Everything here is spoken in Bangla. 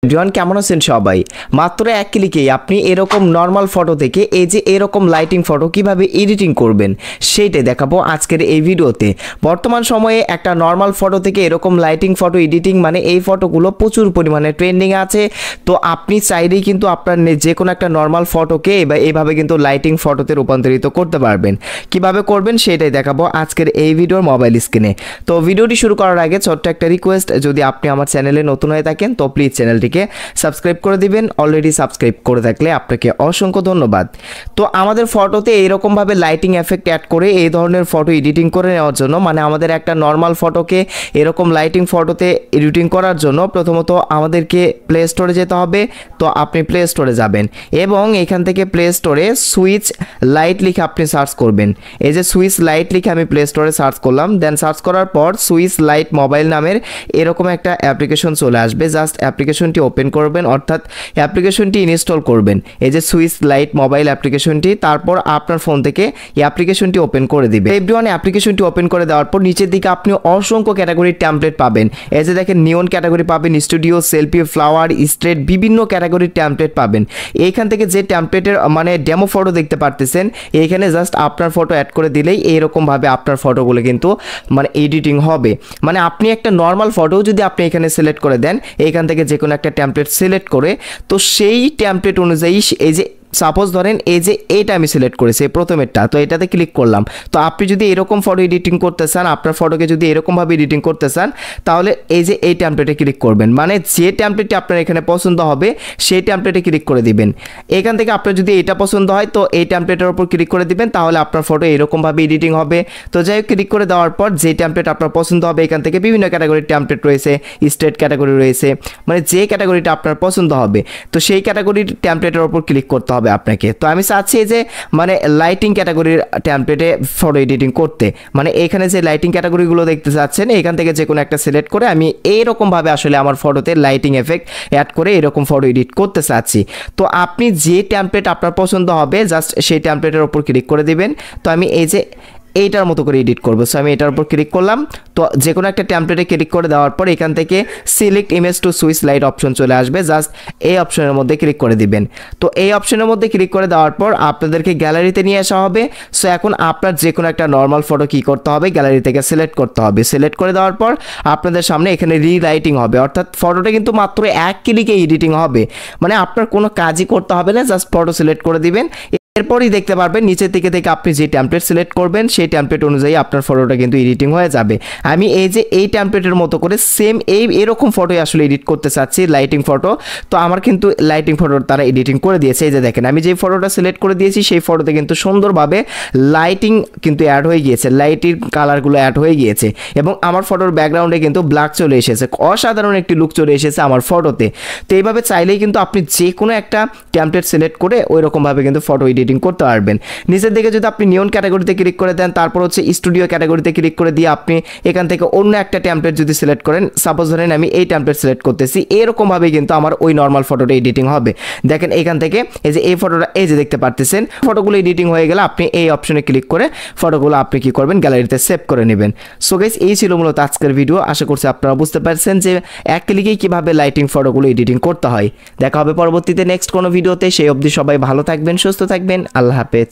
এভরিওয়ান কেমন আছেন সবাই। মাত্র এক ক্লিকেই আপনি এরকম নর্মাল ফটো থেকে এই যে এরকম লাইটিং ফটো কিভাবে এডিটিং করবেন সেইটাই দেখাবো আজকের এই ভিডিওতে। বর্তমান সময়ে একটা নর্মাল ফটো থেকে এরকম লাইটিং ফটো এডিটিং মানে এই ফটোগুলো প্রচুর পরিমাণে ট্রেন্ডিং আছে। তো আপনি চাইলেই কিন্তু আপনার যে কোনো একটা নর্মাল ফটোকে এইভাবে কিন্তু লাইটিং ফটোতে রূপান্তরিত করতে পারবেন। কিভাবে করবেন সেটাই দেখাবো আজকের এই ভিডিওর মোবাইল স্ক্রিনে। তো ভিডিওটি শুরু করার আগে ছোট্ট একটা রিকোয়েস্ট, যদি আপনি আমার চ্যানেলে নতুন হয়ে থাকেন তো প্লিজ চ্যানেলটি সাবস্ক্রাইব করে দিবেন। অলরেডি সাবস্ক্রাইব করে থাকলে আপনাকে অসংখ্য ধন্যবাদ। তো আমাদের ফটোতে এইরকম ভাবে লাইটিং এফেক্ট অ্যাড করে এই ধরনের ফটো এডিটিং করে নেওয়ার জন্য মানে আমাদের একটা নর্মাল ফটোকে এরকম লাইটিং ফটোতে এডিটিং করার জন্য প্রথমত আমাদেরকে প্লে স্টোরে যেতে হবে। তো আপনি প্লে স্টোরে যাবেন এবং এখান থেকে প্লে স্টোরে সুইচ লাইট লিখে আপনি সার্চ করবেন। এই যে সুইচ লাইট লিখে আমি প্লে স্টোরে সার্চ করলাম, দেন সার্চ করার পর সুইচ লাইট মোবাইল নামের এরকম একটা অ্যাপ্লিকেশন চলে আসবে। জাস্ট অ্যাপ্লিকেশনটি ওপেন করবেন, অর্থাৎ অ্যাপ্লিকেশনটি ইনস্টল করবেন। এই যে সুইচ লাইট মোবাইল অ্যাপ্লিকেশনটি, তারপর আপনার ফোন থেকে এই অ্যাপ্লিকেশনটি ওপেন করে দিবেন। এভরিওয়ান অ্যাপ্লিকেশনটি ওপেন করে দেওয়ার পর নিচের দিকে আপনি অসংখ্য ক্যাটাগরির টেমপ্লেট পাবেন। এই যে দেখেন নিয়ন ক্যাটাগরি পাবেন, স্টুডিও, সেলফি, ফ্লাওয়ার, স্ট্রেট, বিভিন্ন ক্যাটাগরির টেমপ্লেট পাবেন। এইখান থেকে যে টেমপ্লেটের মানে ডেমো ফটো দেখতে পারতেছেন, এইখানে জাস্ট আপনার ফটো অ্যাড করে দিলেই এইরকম ভাবে আপনার ফটোগুলো কিন্তু মানে এডিটিং হবে। মানে আপনি একটা নর্মাল ফটো যদি আপনি এখানে সিলেক্ট করে দেন, এইখান থেকে যে কোনো একটা টেমপ্লেট সিলেক্ট করে, তো সেই টেমপ্লেট অনুযায়ী এই যে সাপোজ ধরেন এই যে এইটা আমি সিলেক্ট করেছি প্রথমেরটা, তো এটাতে ক্লিক করলাম। তো আপনি যদি এরকম ফটো এডিটিং করতে চান, আপনার ফটোকে যদি এরকমভাবে এডিটিং করতে চান, তাহলে এই যে এই টেমপ্লেটে ক্লিক করবেন। মানে যে টেমপ্লেটটি আপনার এখানে পছন্দ হবে সেই টেমপ্লেটে ক্লিক করে দিবেন। এখান থেকে আপনার যদি এটা পছন্দ হয় তো এই টেমপ্লেটের উপর ক্লিক করে দিবেন, তাহলে আপনার ফটো এরকমভাবে এডিটিং হবে। তো যাই হোক, ক্লিক করে দেওয়ার পর যে টেমপ্লেট আপনার পছন্দ হবে, এখান থেকে বিভিন্ন ক্যাটাগরির টেমপ্লেট রয়েছে, স্টেট ক্যাটাগরি রয়েছে, মানে যে ক্যাটাগরিটা আপনার পছন্দ হবে তো সেই ক্যাটাগরির টেমপ্লেটের উপর ক্লিক করতে হবে আপনাকে। তো আমি চাচ্ছি যে মানে লাইটিং ক্যাটাগরির টেমপ্লেটে ফটো এডিটিং করতে, মানে এখানে যে লাইটিং ক্যাটাগরিগুলো দেখতে চাচ্ছেন এখান থেকে যে কোনো একটা সিলেক্ট করে আমি এইরকমভাবে আসলে আমার ফটোতে লাইটিং এফেক্ট অ্যাড করে এরকম ফটো এডিট করতে চাচ্ছি। তো আপনি যে টেমপ্লেট আপনার পছন্দ হবে জাস্ট সেই টেমপ্লেটের উপর ক্লিক করে দিবেন। তো আমি এই যে এইটার মতো করে এডিট করবো, সো আমি এটার উপর ক্লিক করলাম। তো যে কোনো একটা টেমপ্লেটে ক্লিক করে দেওয়ার পর এখান থেকে select image to switch light option চলে আসবে, জাস্ট এই অপশনের মধ্যে ক্লিক করে দিবেন। তো এই অপশনের মধ্যে ক্লিক করে দেওয়ার পর আপনাদেরকে গ্যালারিতে নিয়ে আসা হবে। সো এখন আপনার যে কোনো একটা নর্মাল ফটো কী করতে হবে, গ্যালারি থেকে সিলেক্ট করতে হবে। সিলেক্ট করে দেওয়ার পর আপনাদের সামনে এখানে রিলাইটিং হবে, অর্থাৎ ফটোটা কিন্তু মাত্র এক ক্লিকে এডিটিং হবে। মানে আপনার কোনো কাজই করতে হবে না, জাস্ট ফটো সিলেক্ট করে দিবেন। এরপরই দেখতে পারবেন নিচের দিকে থেকে আপনি যে টেমপ্লেট সিলেক্ট করবেন সেই টেমপ্লেট অনুযায়ী আপনার ফটোটা কিন্তু এডিটিং হয়ে যাবে। আমি এই যে এই টেমপ্লেটের মতো করে সেম এরকম ফটোই আসলে এডিট করতে চাচ্ছি, লাইটিং ফটো। তো আমার কিন্তু লাইটিং ফটোর তারা এডিটিং করে দিয়েছে। এই যে দেখেন আমি যে ফটোটা সিলেক্ট করে দিয়েছি সেই ফটোতে কিন্তু সুন্দরভাবে লাইটিং কিন্তু অ্যাড হয়ে গিয়েছে, লাইটের কালারগুলো অ্যাড হয়ে গিয়েছে এবং আমার ফটোর ব্যাকগ্রাউন্ডে কিন্তু ব্ল্যাক চলে এসেছে, অসাধারণ একটি লুক চলে এসেছে আমার ফটোতে। তো এইভাবে চাইলেই কিন্তু আপনি যে কোনো একটা টেমপ্লেট সিলেক্ট করে ওই রকমভাবে কিন্তু ফটো এডিটিং করতে পারবেন। নিচের দিকে যদি আপনি নিয়ন ক্যাটাগরিতে ক্লিক করে দেন, তারপর হচ্ছে স্টুডিও ক্যাটাগরিতে ক্লিক করে দিয়ে আপনি এখান থেকে অন্য একটা টেমপ্লেট যদি সিলেক্ট করেন, সাপোজ ধরেন আমি এই টেমপ্লেট সিলেক্ট করতেছি, এরকমভাবে কিন্তু আমার ওই নর্মাল ফটোটা এডিটিং হবে। দেখেন এখান থেকে এই যে এই ফটোটা এই যে দেখতে পারতেছেন, ফটোগুলো এডিটিং হয়ে গেলে আপনি এই অপশনে ক্লিক করে ফটোগুলো আপনি কি করবেন, গ্যালারিতে সেভ করে নেবেন। সো গাইস, এই ছিল মূলত আজকের ভিডিও। আশা করছি আপনারা বুঝতে পারছেন যে এক ক্লিকেই কিভাবে লাইটিং ফটোগুলো এডিটিং করতে হয়। দেখা হবে পরবর্তীতে নেক্সট কোনো ভিডিওতে। সেই অবধি সবাই ভালো থাকবেন, সুস্থ থাকবেন। আল্লাহ হাফেজ।